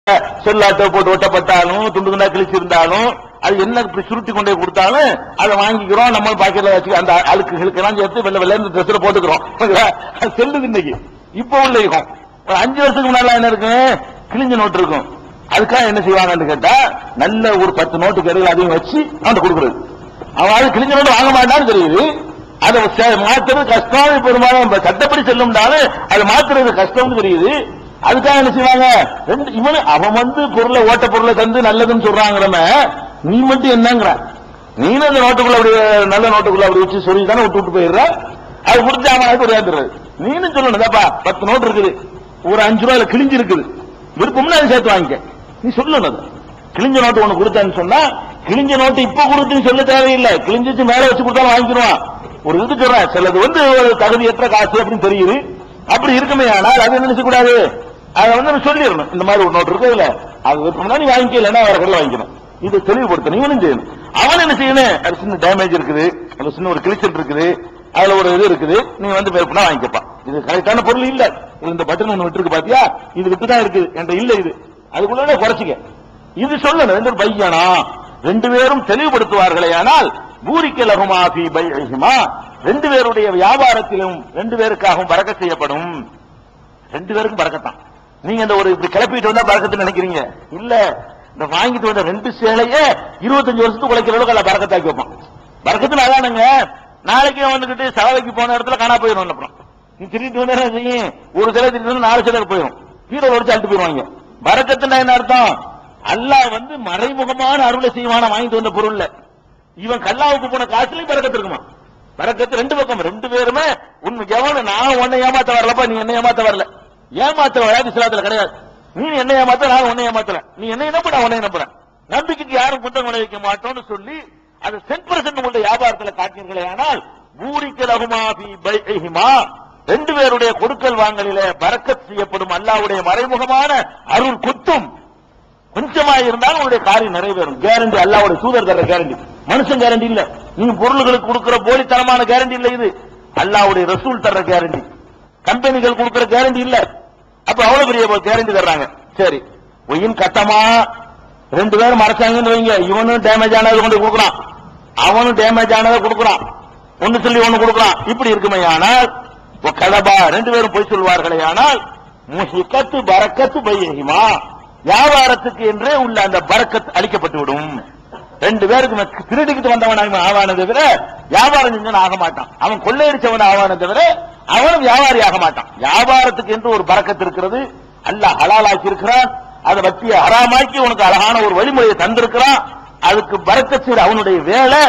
செல்லாட்டை போட்டு ஒட்டப்பட்டாலும் துண்டு துண்டா கிழிச்சிருந்தாலும் அது என்ன சுருட்டி கொண்டே கொடுத்தாலும் அதை வாங்கிக்கிறோம். நம்ம பாக்கெட்ல வச்சு அந்த அழுக்குகளுக்கெல்லாம் சேர்த்து வெள்ள வெள்ள ட்ரெஸ்ல போட்டுக்கிறோம். செல்லுது இன்னைக்கு. இப்போ உள்ள இருக்கும். 5 வருஷத்துக்கு முன்னால என்ன இருக்கு? கிழிஞ்ச நோட்டு இருக்கும். அதுக்காக என்ன செய்வாங்கன்னு கேட்டா, நல்ல ஒரு 10 நோட்டு கடையில் அதையும் வச்சு அவன் கொடுக்குறது. அவன் அது கிழிஞ்ச நோட்டு வாங்க மாட்டான்னு தெரியுது. அதை மாத்துறது கஷ்டம். பெரும்பாலும் சட்டப்படி செல்லும்னாலும் அதை மாத்துறது கஷ்டம்னு தெரியுது. அதுக்காக என்ன செய்வாங்க? இவனு அவன் பொருளை ஓட்ட பொருளை தந்து நல்லதுன்னு சொல்றாங்கிறம, நீ மட்டும் என்னங்கிற? நீனும் அந்த நோட்டுக்குள்ள அப்படி நல்ல நோட்டுக்குள்ள அப்படி வச்சு சொல்லி தானே விட்டு போயிடுற. அது முடிஞ்ச அவனுக்கு ஒரு ஏந்துறது. நீனும் சொல்லணும், 10 நோட்டு இருக்குது, ஒரு 5 ரூபாயில கிழிஞ்சு இருக்குது, விருப்பம்னு அதை சேர்த்து வாங்கிக்க. நீ சொல்லணும். கிழிஞ்ச நோட்டு ஒண்ணு கொடுத்தான்னு சொன்னா, கிழிஞ்ச நோட்டு இப்ப கொடுத்துன்னு சொல்ல தேவையில்லை. கிழிஞ்சிச்சு மேல வச்சு கொடுத்தாலும் வாங்கிடுவான். ஒரு இது சொல்றேன், சிலது ஒரு தகுதியற்ற காசு அப்படின்னு தெரியுது. அப்படி இருக்குமே, ஆனால் அது என்ன செய்யக்கூடாது? அதை சொல்லிடணும். இந்த மாதிரி ஒரு நோட்டு இருக்கு, இல்ல அது விருப்பம்னா நீ வாங்கிக்கல, வேற கடையில் வாங்கிக்கணும். இது தெளிவுபடுத்தணும். இவனும் செய்யணும். அவன் என்ன செய்யணும்? அது சின்ன டேமேஜ் இருக்குது, அது சின்ன ஒரு கிழிச்சல் இருக்குது, அதுல ஒரு இது இருக்குது, நீ விருப்பம்னா வாங்கிக்கப்பா. இது கரெக்டான பொருள் இல்ல, இந்த பட்டன் ஒண்ணு விட்டு இருக்கு பாத்தியா, இது விட்டுதான் இருக்குது என்ற இல்ல, இது அதுக்குள்ள குறைச்சிக்க. இது சொல்லணும். 2 பையனா 2 பேரும் தெளிவுபடுத்துவார்களே, ஆனால் பூரிக்க லகுமாஃபி பைஹிமா, 2 பேருடைய வியாபாரத்திலும் 2 பேருக்காகவும் பரக்கத் செய்யப்படும். 2 பேருக்கும் பரக்கத்தான். நீங்க இந்த ஒரு இப்படி கிளப்பிட்டு வந்தா பரக்கத்து நினைக்கிறீங்க இல்ல. இந்த வாங்கிட்டு வந்த 2 சேலையே 25 வருஷத்துக்கு உழைக்கிற அளவுக்கு அல்ல பரக்கத்தாக்கி வைப்பான். பரக்கத்துல அதானுங்க. நாளைக்கே வந்துகிட்டு சவாலைக்கு போன இடத்துல காணா போயிடும். அப்புறம் நீ திருட்டு வந்தா செய்யும், ஒரு சிலை திருட்டு 4 சிலை போயிடும், கீழே ஒடிச்சு அழுட்டு போயிருவாங்க. பரக்கத்துனா என்ன அர்த்தம்? அல்லாஹ் மறைமுகமான அருளை செய்வான வாங்கிட்டு வந்த பொருள்ல. இவன் கல்லாவுக்கு போன காசுலையும் பரக்கத்து இருக்குமா? பரக்கத்து 2 பக்கம். 2 பேருமே உண்மை எவனு, நான் உன்னை ஏமாத்த வரலப்பா, நீ என்ன ஏமாத்த வரல. ஏமாத்த வராது இஸ்லாத்துல கிடையாது. நீ என்ன ஏமாத்த, நான் உன்னை ஏமாத்தல. நீ என்ன நம்புற, உன்னை நம்புறேன். நம்பிக்கைக்கு யாரும் குற்றம் விளைவிக்க மாட்டோம்னு சொல்லி அது 10% உங்களுடைய வியாபாரத்தில் காட்டினீர்களே, ஆனால் பூரிக்க லகுமாஃபி பைஹிமா, 2 பேருடைய கொடுக்கல் வாங்கலிலே பரக்கத் செய்யப்படும். அல்லாஹ்வுடைய மறைமுகமான அருள் கொத்தும். கொஞ்சமா இருந்தாலும் உங்களுடைய காரியம் நிறைவேறும். கேரண்டி அல்லாஹ்வுடைய தூதர் தர கேரண்டி, மனுஷன் கேரண்டி இல்ல. நீங்க பொருள்களுக்கு கொடுக்கிற போலித்தனமான கேரண்டி இல்ல. இது அல்லாஹ்வுடைய ரசூல் தர்ற கேரண்டி, கம்பெனிகள் கொடுக்கிற கேரண்டி இல்ல. அப்ப அவ்வளவு பெரிய கேரண்டி தர்றாங்க. சரி, ஒயின் கட்டமா 2 பேரும் மறைச்சாங்கன்னு வைங்க, இவனும் டேமேஜ் ஆனதை கொண்டு கொடுக்குறான், அவனும் டேமேஜ் ஆனதை கொடுக்குறான், ஒன்னு சொல்லி ஒன்னு கொடுக்குறான். இப்படி இருக்குமே ஆனால் கலபா 2 பேரும் போய் சொல்வார்களே, ஆனால் முஹிகத்து பரக்கத்து பைஹிமா, வியாபாரத்துக்கு என்றே உள்ள அந்த பரக்கத் அளிக்கப்பட்டு விடும். 2 பேருக்கு திருடிக்கிட்டு வந்தவன் ஆவானதை தவிர வியாபாரம் செஞ்சவன் ஆக மாட்டான். அவன் கொள்ளையடிச்சவன் ஆவானதை தவிர அவனும் வியாபாரி ஆக மாட்டான். வியாபாரத்துக்கு என்று ஒரு பரக்கத்து இருக்கிறது. அல்லாஹ் ஹலாலாக்கி இருக்கிறான். அதை வட்டியை ஹராமாக்கி உனக்கு அழகான ஒரு வழிமுறையை தந்திருக்கிறான். அதுக்கு பரக்கத் செய்ய அவனுடைய வேலை.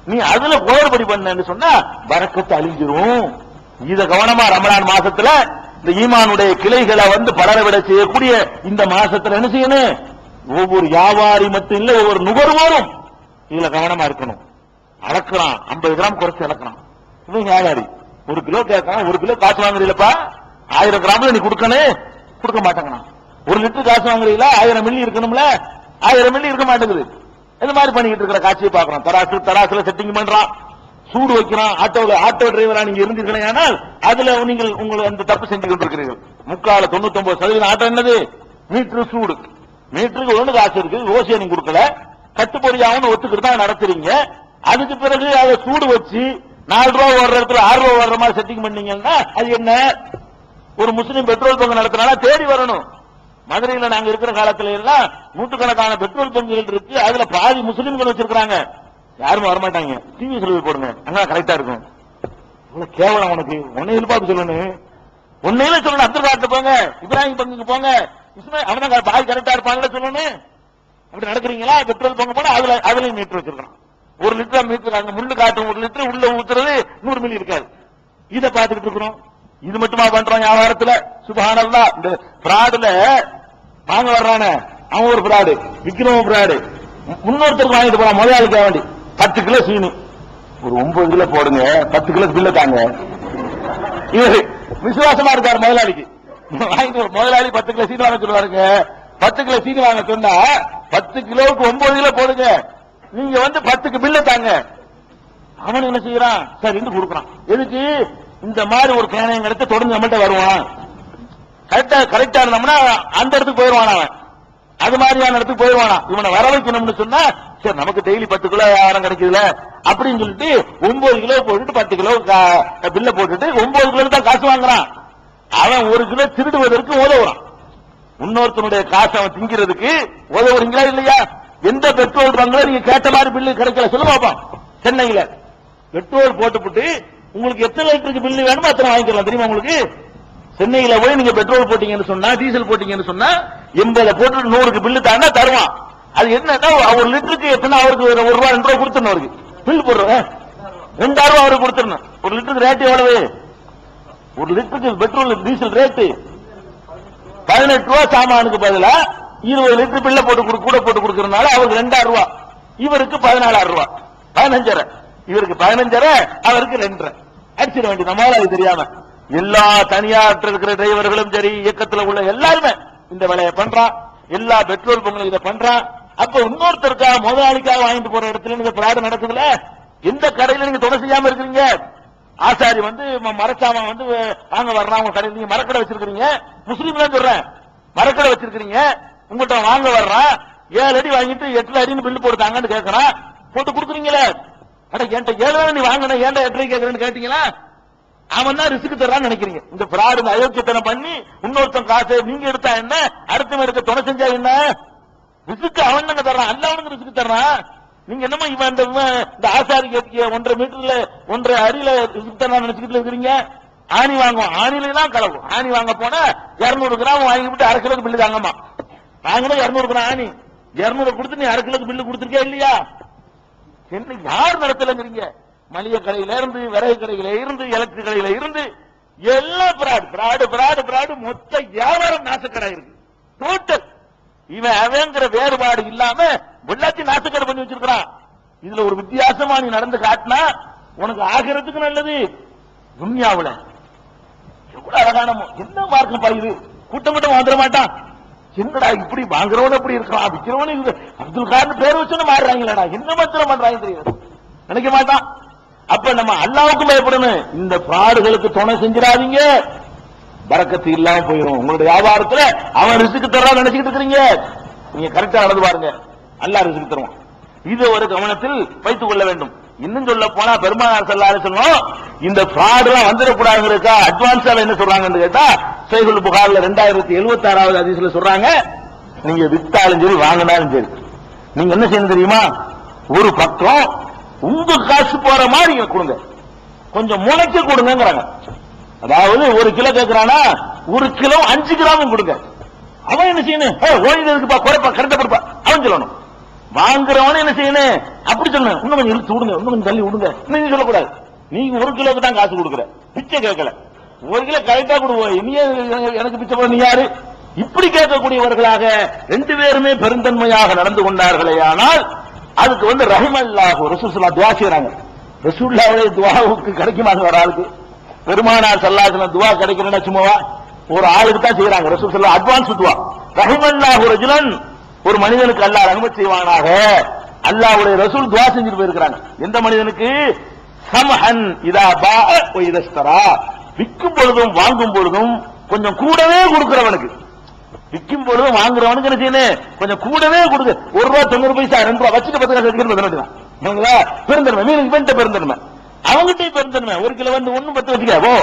நீ அதுல குளறுபடி பண்ணு சொன்னா பரக்கத்து அழிஞ்சிரும். இத கவனமா ரமலான் மாசத்துல இந்த ஈமானுடைய கிளைகளை பலர விட செய்யக்கூடிய இந்த மாசத்துல என்ன செய்யணும்? ஒவ்வொரு வியாபாரி மட்டும் இல்ல, ஒவ்வொரு நுகர்வோரும் இதுல கவனமா இருக்கணும். அளக்குறான், 50 கிராம் குறைச்சு அளக்குறான். இவன் வியாபாரி 1 கிலோ கேட்கறான், 1 கிலோ காசு வாங்குறீங்களப்பா, 1000 கிராம்ல நீ கொடுக்கணும், கொடுக்க மாட்டாங்கண்ணா. 1 லிட்டர் காசு வாங்குறீங்களா, 1000 மில்லி இருக்கணும்ல, 1000 மில்லி இருக்க மாட்டேங்குது. இந்த மாதிரி பண்ணிட்டு இருக்கிற காட்சியை பார்க்கறோம். தராசுல செட்டிங் பண்றான், சூடு வைக்கிறான். ஆட்டோ டிரைவரா நீங்க இருந்தீர்கள், ஆனால் அதுல நீங்கள் உங்களை அந்த தப்பு செஞ்சு கொண்டிருக்கிறீர்கள். 99% ஆட்டோ என்னது? மீட்டர் சூடு. மீட்டருக்கு 1 காசு இருக்கு, ஓசியா நீங்க கொடுக்கல, கட்டுப்படியாகவும் ஒத்துக்கிட்டு தான் நடத்துறீங்க. அதுக்கு பிறகு அதை சூடு வச்சு 4 ரூபா ஓடுற இடத்துல 6 ரூபா ஓடுற மாதிரி செட்டிங் பண்ணீங்கன்னா அது என்ன? ஒரு முஸ்லீம் பெட்ரோல் பங்கு நடத்தினா தேடி வரணும். மதுரையில் நாங்க இருக்கிற காலத்துல எல்லாம் நூற்றுக்கணக்கான பெட்ரோல் பங்குகள் இருக்கு, அதுல பாதி முஸ்லீம்கள் வச்சிருக்காங்க. யாரும் வரமாட்டாங்க. டிவி சொல்லி போடுங்க, அங்க கரெக்டா இருக்கும். கேவலம் உனக்கு உன்னையில பார்த்து சொல்லணும், உன்னையில சொல்லணும். அப்துல் காட்டு போங்க, இப்ராஹிம் பங்குக்கு போங்க, அவன் பாதி கரெக்டா இருப்பாங்க சொல்லணும். அப்படி நடக்கிறீங்களா? பெட்ரோல் பங்கு போனா அதுலயும் மீட்டர் வச்சிருக்கான். 1 லிட்டர் மீட்டர் முள்ளு காட்டும், 1 லிட்டர் உள்ள ஊத்துறது 100 மில்லி இருக்காது. இதை பார்த்துக்கிட்டு இருக்கிறோம். இது மட்டுமா பண்றோம் வியாபாரத்துல? சுப்ஹானல்லாஹ். இந்த பிராடுல வாங்க வர்றானே அவன் ஒரு பிராடு, விக்கிறவன் பிராடு. முன்னொருத்தருக்கு வாங்கிட்டு போறான் முதலாளிக்கு வேண்டி 10 கிலோ சீனி, ஒரு 9 கிலோ போடுங்க, 10 கிலோ பில்ல தாங்க. இவரு விசுவாசமா இருக்காரு முதலாளிக்கு. வாங்கிட்டு முதலாளி 10 கிலோ சீனி வாங்க சொல்லுவாருங்க. 10 கிலோ சீனி வாங்க சொன்னா 10 கிலோவுக்கு 9 கிலோ போடுங்க, நீங்க 10க்கு பில்ல தாங்க. அவன் என்ன செய்யறான்? சரி கொடுக்குறான். எதுக்கு? இந்த மாதிரி ஒரு கேனையும் எடுத்து தொடர்ந்து நம்மள்கிட்ட வருவான். கரெக்டா இருந்தோம்னா அந்த இடத்துக்கு போயிடுவான். அவன் அது மாதிரியான இடத்துக்கு போயிடுவானா. இவனை வர வைக்கணும்னு சொன்னா சரி நமக்கு டெய்லி 10 கிலோ வியாபாரம் கிடைக்குதுல அப்படின்னு சொல்லிட்டு 9 கிலோ போட்டுட்டு 10 கிலோ பில்ல போட்டுட்டு 9 கிலோ தான் காசு வாங்குறான். அவன் 1 கிலோ திருடுவதற்கு உதவுறான். இன்னொருத்தனுடைய காசு அவன் திங்கிறதுக்கு உதவுறீங்களா இல்லையா? எந்த பெட்ரோல் பங்க்ல நீங்க கேட்ட மாதிரி பில்லு கிடைக்கல சொல்ல பாப்போம். சென்னையில பெட்ரோல் போட்டுப்புட்டு உங்களுக்கு எத்தனை லிட்டருக்கு பில்லு வேணுமோ அத்தனை வாங்கிக்கலாம் தெரியுமா உங்களுக்கு? சென்னையில போய் நீங்க பெட்ரோல் போட்டீங்கன்னு சொன்னா டீசல் போட்டீங்கன்னு சொன்னா 80 போட்டு 100க்கு பில்லு தாண்டா தருவான். அது என்னன்னா 1 லிட்டருக்கு எத்தனை அவருக்கு 1 ரூபா 2 ரூபா கொடுத்துடணும். அவருக்கு பில் போடுறேன் 2000 ரூபா அவருக்கு கொடுத்துடணும். 1 லிட்டருக்கு ரேட் எவ்வளவு? 1 லிட்டருக்கு பெட்ரோல் டீசல் ரேட்டு 18 ரூபா. சாமானுக்கு பதிலா 20 லிட்டர் பில்ல போட்டு கூட போட்டு கொடுக்கறதுனால அவருக்கு 2000 ரூபா, இவருக்கு 14000 ரூபா, 15,500. இவருக்கு 15,500, அவருக்கு 2,500. அடிச்சிட வேண்டிய நம்மளால அது தெரியாம எல்லா தனியார் இருக்கிற டிரைவர்களும் சரி இயக்கத்தில் உள்ள எல்லாருமே இந்த வேலையை பண்றான். எல்லா பெட்ரோல் பங்கும் இதை பண்றான். அப்ப இன்னொருத்தருக்காக முதலாளிக்காக வாங்கிட்டு போற இடத்துல நீங்க பிராடு நடக்குதுல. எந்த கடையில நீங்க துணை செய்யாம இருக்கிறீங்க? ஆசாரி வந்து மரச்சாமன் வந்து வாங்க வர்றான் உங்க கடையில். நீங்க மரக்கடை வச்சிருக்கீங்க, முஸ்லீம்ல சொல்றேன், மரக்கடை வச்சிருக்கீங்க, உங்கள்கிட்ட வாங்க வர்றான் 7 அடி வாங்கிட்டு 8 அடின்னு பில்லு போடுத்தாங்கன்னு கேட்கறான். போட்டு கொடுக்குறீங்களே. அட என்கிட்ட 7 நீ வாங்கின ஏன்டா 8 கேட்கறேன்னு கேட்டீங்களா? அவன் தான் ரிஸ்க் தர்றான்னு நினைக்கிறீங்க. இந்த பிராடு அயோக்கியத்தனம் பண்ணி இன்னொருத்தன் காசு நீங்க எடுத்தா என்ன, அடுத்தவன் எடுக்க துணை செஞ்சா என்ன? ரிஸ்க் அவன் தாங்க தர்றான், அல்ல அவனுக்கு ரிஸ்க் தர்றான். நீங்க என்னமோ இவன் இந்த ஆசாரிக்கு 1.5 மீட்டர்ல 1.5 அடியில ரிஸ்க் தர்றான்னு நினைச்சுக்கிட்டு இருக்கிறீங்க. ஆணி வாங்குவோம், ஆணில தான் கலவும். ஆணி வாங்க போனா 200 கிராம் வாங்கிவிட்டு 1/2 கிலோக்கு பில்லு தாங்கம்மா. வாங்கினா 200 கிராம் ஆணி 200 கொடுத்து நீ 1/2 கிலோக்கு பில்லு கொடுத்துருக்கே இல்லையா? என்ன யார் நடத்தலங்கிறீங்க? மளிகை கடையில இருந்து, விறகு கடையில இருந்து, எலக்ட்ரிக் கடையில இருந்து எல்லாம் பிராடு பிராடு பிராடு பிராடு. மொத்த வியாபாரம் நாசக்கடை இருக்கு டோட்டல். இவன் அவங்கிற வேறுபாடு இல்லாம எல்லாத்தையும் நாசக்கடை பண்ணி வச்சிருக்கான். இதுல ஒரு வித்தியாசமா நீ நடந்து காட்டினா உனக்கு ஆகிறதுக்கு நல்லது. துன்யாவுல எவ்வளவு அழகானமோ என்ன மார்க்கம் பாயுது. கூட்டம் கூட்டம் வந்துட மாட்டான். என்னடா இப்படி வாங்குறவன எப்படி இருக்கான், விற்கிறவனு அப்துல் கார்னு பேர் வச்சுன்னு மாறுறாங்களா, என்ன மாத்திரம் பண்றாங்க தெரியாது நினைக்க மாட்டான். அப்ப நம்ம அல்லாஹ்வுக்கு பயப்படணும். இந்த பிராடுகளுக்கு துணை செஞ்சிடாதீங்க, பரக்கத்து இல்லாம போயிடும் உங்களுடைய வியாபாரத்துல. அவன் ரிஸ்க் தர்றான்னு நினைச்சுக்கிட்டு இருக்கிறீங்க. நீங்க கரெக்டா நடந்து பாருங்க, அல்லாஹ் ரிஸ்க் தருவான். இது ஒரு கவனத்தில் வைத்துக் கொள்ள வேண்டும். இன்னும் சொல்ல போனா பெருமானார் ஸல்லல்லாஹு அலைஹி வஸல்லம் இந்த ஃப்ராட் எல்லாம் வந்துடக்கூடாதுங்கறதுக்கா அட்வான்ஸால என்ன சொல்றாங்கன்னு கேட்டா, சஹீஹுல் புகாரில 2076வது ஹதீஸ்ல சொல்றாங்க, நீங்க வித்தாலும் சரி வாங்கினாலும் சரி நீங்க என்ன செய்யணும் தெரியுமா? ஒரு பக்கம் உங்க காசு போற மாதிரி கொடுங்க, கொஞ்சம் முளைக்க கொடுங்கிறாங்க. அதாவது 1 கிலோ கேட்கிறானா 1 கிலோ 5 கிராமும் கொடுங்க. அவன் என்ன செய்யணும்? ஓய்ந்ததுக்குப்பா குறைப்பா கரெக்டா கொடுப்பா அவன் சொல்லணும். வாங்குறவன என்ன செய்யணும்? அப்படி சொல்லணும், இன்னும் கொஞ்சம் இழுத்து விடுங்க, இன்னும் கொஞ்சம் தள்ளி விடுங்க. நீங்க சொல்லக்கூடாது, நீங்க 1 கிலோக்கு தான் காசு கொடுக்குற, பிச்சை கேட்கல. 1 கிலோ கரெக்டா கொடுவோம், நீ எனக்கு பிச்சை போட நீ யாரு? இப்படி கேட்கக்கூடியவர்களாக 2 பேருமே பெருந்தன்மையாக நடந்து கொண்டார்களே. ஆனால் அதுக்கு ரஹிமல்லாஹு ரசூலுல்லாஹ் துஆ செய்றாங்க. ரசூலுல்லாஹ்வுடைய துஆவுக்கு கிடைக்குமா ஒரு ஆளுக்கு? பெருமானார் ஸல்லல்லாஹு அலைஹி வஸல்லம் துஆ கிடைக்கலன்னா சும்மாவா? ஒரு ஆளுக்கு தான் செய்றாங்க. ரசூல் ஸல்லல்லாஹு அட்வான்ஸ் துஆ. ரஹிமல்லாஹு ரஜுலன், ஒரு மனிதனுக்கு அல்லாஹ் ரஹ்மத் செய்வானாக. அல்லாஹ்வுடைய ரசூல் துஆ செஞ்சிட்டு போயிருக்காங்க. எந்த மனிதனுக்கு? சமஹன் இதா பாஅ வ இதஸ்தரா, விற்கும் பொழுதும் வாங்கும் பொழுதும் கொஞ்சம் கூடவே கொடுக்கிறவனுக்கு. விற்கும் பொழுதும் வாங்குறவனுக்கு என்ன செய்யணும்? கொஞ்சம் கூடவே கொடுங்க. 1 ரூபா 90 பைசா 2 ரூபா வச்சுட்டு 10 காசு வைக்கிறது பெருந்தன்மை. மீன் இவன்ட்ட பெருந்தன்மை, அவங்ககிட்ட பெருந்தன்மை. 1 கிலோ 1 10 வச்சுக்கோ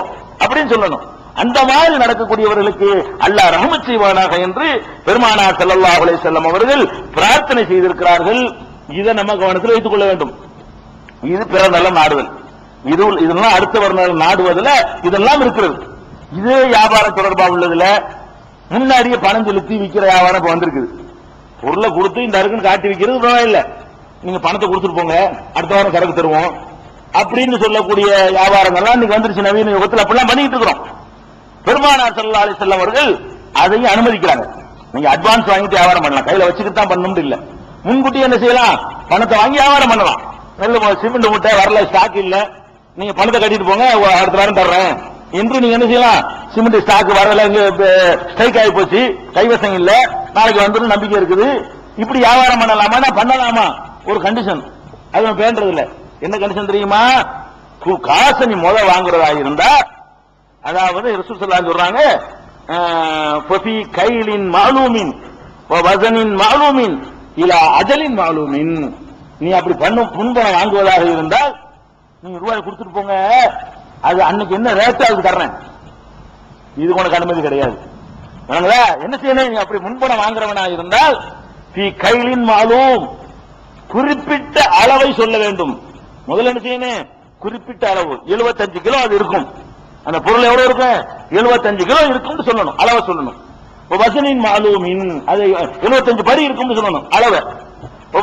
அப்படின்னு சொல்லணும். அந்த மாதிரி நடக்கக்கூடியவர்களுக்கு அல்லாஹ் ரஹ்மத் செய்வானாக என்று பெருமானார் ஸல்லல்லாஹு அலைஹி வஸல்லம் அவர்கள் பிரார்த்தனை செய்திருக்கிறார்கள். இதை நம்ம கவனத்தில் வைத்துக் கொள்ள வேண்டும். இது பிற நல்ல நாடுதல், இதெல்லாம் அடுத்தவர் நாடுவதில் இதெல்லாம் இருக்கிறது. இதே வியாபாரம் தொடர்பாக உள்ளதுல முன்னாடியே பணம் செலுத்தி விற்கிற வியாபாரம் இப்ப வந்திருக்குது. பொருளை கொடுத்து இந்த அருக்குன்னு காட்டி விற்கிறது பரவாயில்ல, நீங்க பணத்தை கொடுத்துட்டு போங்க அடுத்த வாரம் சரக்கு தருவோம் அப்படின்னு சொல்லக்கூடிய வியாபாரங்கள்லாம் இன்னைக்கு வந்துருச்சு நவீன யுகத்தில். அப்படிலாம் பண்ணிட்டு இருக்கிறோம். பெருமானார் ஸல்லல்லாஹு அலைஹி வஸல்லம் அவர்கள் அதையும் அனுமதிக்கிறாங்க. நீங்க அட்வான்ஸ் வாங்கிட்டு வியாபாரம் பண்ணலாம், கையில வச்சுக்கிட்டு தான் பண்ணணும் இல்ல. முன்கூட்டியே என்ன செய்யலாம்? பணத்தை வாங்கி வியாபாரம் பண்ணலாம். நல்ல சிமெண்ட் மூட்டை வரல, ஸ்டாக் இல்ல, நீங்க பணத்தை கட்டிட்டு போங்க அடுத்த வாரம் தர்றேன் என்று நீங்க என்ன செய்யலாம்? சிமெண்ட் ஸ்டாக் வரல, ஸ்ட்ரைக் ஆகி போச்சு, கைவசம் இல்ல, நாளைக்கு வந்துடும் நம்பிக்கை இருக்குது, இப்படி வியாபாரம் பண்ணலாமா? பண்ணலாமா? ஒரு கண்டிஷன் அது பேண்டது இல்ல. என்ன கண்டிஷன் தெரியுமா? காசை நீ வாங்குறதா இருந்தா, அதாவது ரசூல் ஸல்லல்லாஹு அலைஹி சொல்றாங்க, ஃபீ கைலின் மாலூமின், வசனின் மாலூமின் இலா அஜலின் மாலூமின். நீ அப்படி முன்பணம் வாங்குவதாக இருந்தால் நீங்க ரூபாய் கொடுத்துட்டு போங்க, அது அன்னைக்கு என்ன ரேட்டு அதுக்கு தர்றேன், இது உனக்கு அனுமதி கிடையாது. என்ன செய்யணும், நீங்க அப்படி முன்பணம் வாங்குறவனா இருந்தால் கைலின் மாலூம், குறிப்பிட்ட அளவை சொல்ல வேண்டும். முதல்ல என்ன செய்யணும், குறிப்பிட்ட அளவு 75 கிலோ அது இருக்கும், அந்த பொருள் எவ்வளவு இருக்கும், 75 கிலோ இருக்கும் சொல்லணும், அளவை சொல்லணும். வசனின் மாலூமின், அது 75 படி இருக்கும் சொல்லணும் அளவை.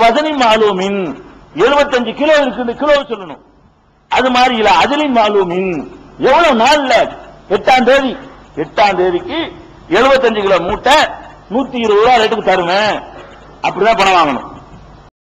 வசனின் மாலூமின் 75 கிலோ இருக்கு, கிலோ சொல்லணும். அது மாதிரி இல்ல அஜலின் மாலூமின், எவ்வளவு நாள்ல, 8ஆம் தேதி, 8ஆம் தேதிக்கு 75 கிலோ மூட்டை 120 ரூபாய் ரேட்டுக்கு தருவேன், அப்படிதான் பணம் வாங்கணும்.